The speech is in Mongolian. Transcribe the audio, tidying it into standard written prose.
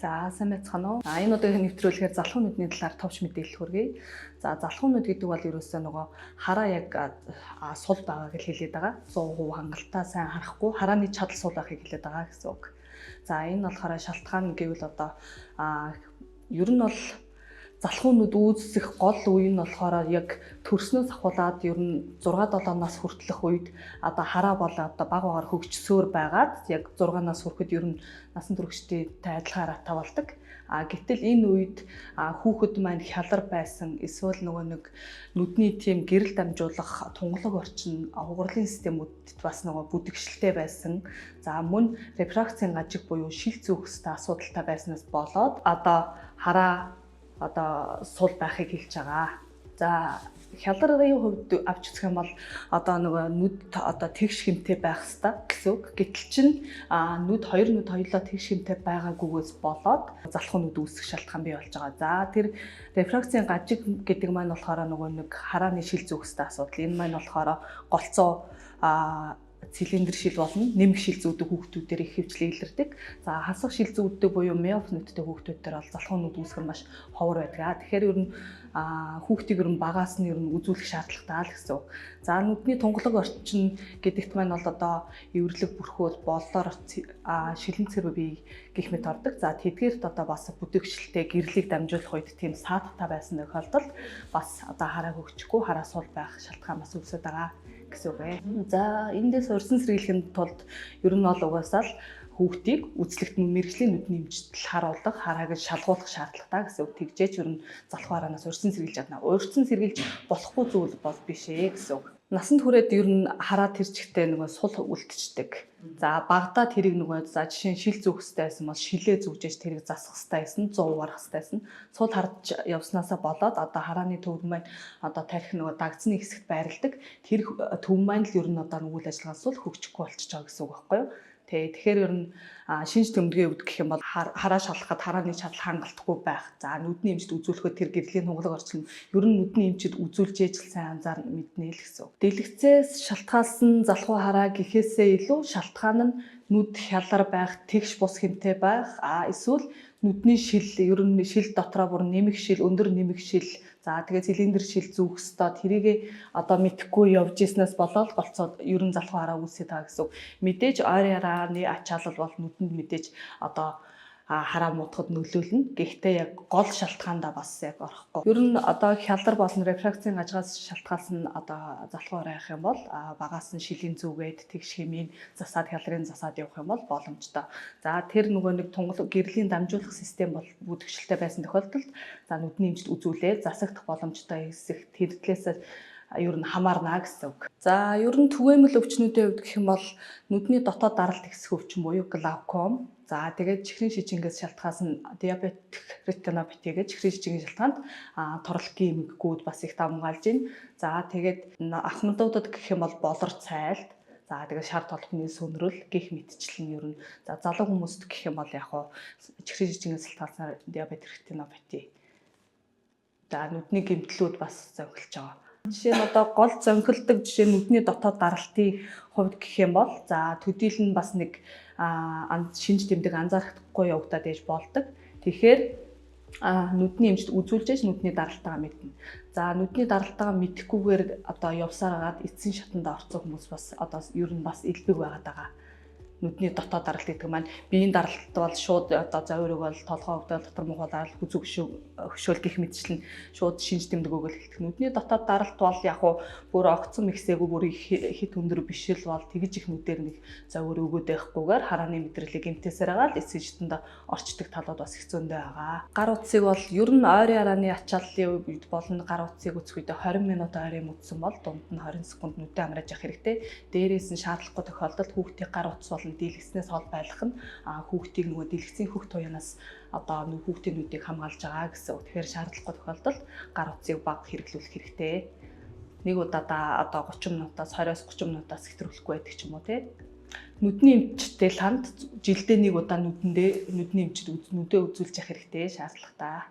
За сайн байцгаана уу. Энэ удаагийн нэвтрүүлгээр залхуу нүдний талаар товч мэдээлэл хүргэе. За залхуу нүд гэдэг бол ерөөсөө нөгөө хараа яг сул байгааг л хэлээд байгаа. 100% хангалттай сайн харахгүй харааны чадал сул байхыг хэлээд байгаа гэсэн үг. За энэ болохоор шалтгаан гэвэл одоо ер нь бол залхуу нүд үүсэх гол үе нь болохоор яг төрснөөс ахуулаад ер нь 6-7 нас хүртэлх үед одоо хараа бол одоо баг багаар хөгжсөөр байгаад яг 6 нас хүрэхэд ер нь насан туршидтэй адилхан хараатай болдог. Гэтэл энэ үед хүүхэд маань хялар байсан эсвэл нөгөө нэг нүдний тийм гэрэл дамжуулах тунгалаг орчин угарлын системүүдэд бас нөгөө бүдэгшилтэй байсан. За мөн рефракцийн гажиг буюу шил зүүхстэй асуудалтай байснаас болоод одоо хараа сул байхыг хэлж байгаа. За хяларын хувьд авч үзэх юм бол одоо нөгөө нүд одоо тэгш хэмтэй байх хэвээр гэсэн үг. Гэтэл чинь нүд хоёр нүд хоёулаа тэгш хэмтэй байгаагүйгээс болоод залхуу нүд үүсэх шалтгаан бий болж байгаа. За тэр рефракцийн гажиг гэдэг маань болохоор нөгөө нэг харааны шил зүүхстэй асуудал. Энэ маань болохоор голцоо цилиндр шил болно. Нэмэх шил зүүдэг хүүхдүүдээр их хөвчлэн илэрдэг. За хасах шил зүүдэг буюу миоп нүдтэй хүүхдүүдээр бол залхуу нүд үүсгэх нь маш ховор байдаг. Тэгэхээр ер нь хүүхдийг ер нь багаас нь ер нь үзүүлэх шаардлагатай л гэсэн үг. За нүдний тунгалаг орчин гэдэгт маань бол одоо эвэрлэг бүрхүүл боллоор шилэн цэрв бий гэх мэт ордог. За тэдгээрт одоо бас бүдэгшилтэй гэрлийг дамжуулах үед тийм саатахтай байсан тохиолдолд бас одоо хараа хөгжихгүй хараа сул байх шалтгаан бас үүсэж байгаа гэсэн үг ээ. За эндээс урьдчилан сэргийлэхийн тулд ер нь бол угаасаа л хүүхдийг үзлэгт мэрэгжлийн нүдний эмчтэл харуулах, харааг шалгуулах шаардлагатай гэсэн үг. Тэгжээч ер нь залхуу хараанаас урьдчилан сэргийлж чадна. Урьдчилан сэргийлж болохгүй зүйл бол биш ээ гэсэн үг. Насанд хүрээд ер нь хараа тэрчгтээ нөгөө сул үлдчихдэг. За багадаа тэрийг нөгөө за жишээ нь шил зүүхстэй байсан бол шилээ зүгжээж тэрийг засах хэрэгтэй байсан, 100 гарах хэрэгтэй байсан. Сул харж явснаасаа болоод одоо харааны төвд маань одоо тарих нөгөө дагдсны хэсэгт байрладаг. Тэр төв маань л ер нь одоо үйл ажиллагаасул хөгжихгүй болчихж байгаа гэсэн үг байхгүй юу? Тэгэхээр ер нь шинж тэмдгийн өвд гэх юм бол хараа шалгахад харааны чадал хангалтгүй байх. За нүдний эмчд үзүүлэхэд тэр гэрлийн тунгалаг орчин ер нь нүдний эмчд үзүүлж ээж сайн анзаар мэднэ л гэсэн үг. Дэлгэцээс шалтгаалсан залхуу хараа гэхээсээ илүү шалтгаан нь нүд хялар байх, тэгш бус хэмтэй байх, эсвэл нүдний шил ер нь шил дотроо бүр нэмэх шил, өндөр нэмэх шил. За тэгээд цилиндр шил зүүх ёстой. Тэрийг одоо мэдхгүй явж ирснээс болоод голцоод ер нь залхуу хараа үүсэж байгаа гэсэн үг. Мэдээж ойрын харааны ачаалал бол нүдэнд мэдээж одоо хараа муудахад нөлөөлнө. Гэхдээ яг гол шалтгаандаа бас яг орохгүй. Ер нь одоо хялдар болон рефракцийн гажигаас шалтгаалсан одоо залхуу хараа явах юм бол багаас нь шилийн зүгээд тэгш хэмээн засаад хялрын засаад явах юм бол боломжтой. За тэр нөгөө нэг тунгалаг гэрлийн дамжуулах систем бол бүдэгшилтэй байсан тохиолдолд за нүдний эмчд үзүүлээд засагдах боломжтой хэсэг тэрдлээс ер нь хамаарна гэсэн үг. За ер нь түгээмэл өвчнүүдийн хувьд гэх юм бол нүдний дотоод даралт ихсэх өвчин буюу глауком. За тэгээд чихрийн шижингээс шалтгаалсан диабетик ретинопати гэж чихрийн шижингийн шалтгаанд торлогийн эмгэгүүд бас их давмгаалж байна. За тэгээд ахмадуудад гэх юм бол болор цайлт. За тэгээд шар толгойн сүнрэл гих мэтчил нь ер нь за залуу хүмүүст гэх юм бол яг хуу чихрийн шижингээс шалтгаалсан диабетик ретинопати. За нүдний гэмтлүүд бас зохилж байгаа. Жишээ нь одоо гол зөнхөлдөг жишээ нүдний дотоод даралтын хувьд гэх юм бол за төдийл нь бас нэг шинж тэмдэг анзаарахгүй явагдаад ээж болдог. Тэгэхээр нүдний эмчд үзүүлж нүдний даралтайгаа мэднэ. За нүдний даралтайгаа мэдэхгүйгээр одоо явсараад эцсийн шатанд орсон хүмүүс бас одоо ер нь бас элбэг байгаад байгаа. Нүдний дотоод даралт гэдэг маань биеийн даралт бол шууд одоо завирыг бол толгой өвдөл дотор муухай даралт хүзүү хөшөөл гих мэтчлэн шууд шинж тэмдэг өгөл хэлдэг. Нүдний дотоод даралт бол яг хуу бүр огцон мэгсээгүй бүр хит өндөр биш л бол тэгж их нүдээр нэг завир өгөөд байхгүйгээр харааны мэдрэлийг гэмтээсээр байгаа л эцсийн шатанд орчдөг талууд бас их зөндөө байгаа. Гар утсыг бол ер нь ойрын харааны ачааллын үед болон гар утсыг үзэх үедээ 20 минут ойрын үтсэн бол дунд нь 20 секунд нүдээ амрааж явах хэрэгтэй. Дээрээс нь шаардлагагүй тохиолдолд хүүхдийн гар утас дэлгэцнээс хол байлгах нь хүүхдийг нөгөө дэлгэцийн хөх туянаас одоо хүүхдийн нүдийг хамгаалж байгаа гэсэн. Тэгэхээр шаардлагагүй тохиолдолд гар утсыг бага хэрэглүүлэх хэрэгтэй. Нэг удаадаа одоо 30 минутаас 20-30 минутаас хэтрүүлэхгүй байдаг ч юм уу тий. Нүдний эмчтэй л ханд жилдээ нэг удаа нүдний эмчд нүдээ үзүүлж явах хэрэгтэй шаардлагатай.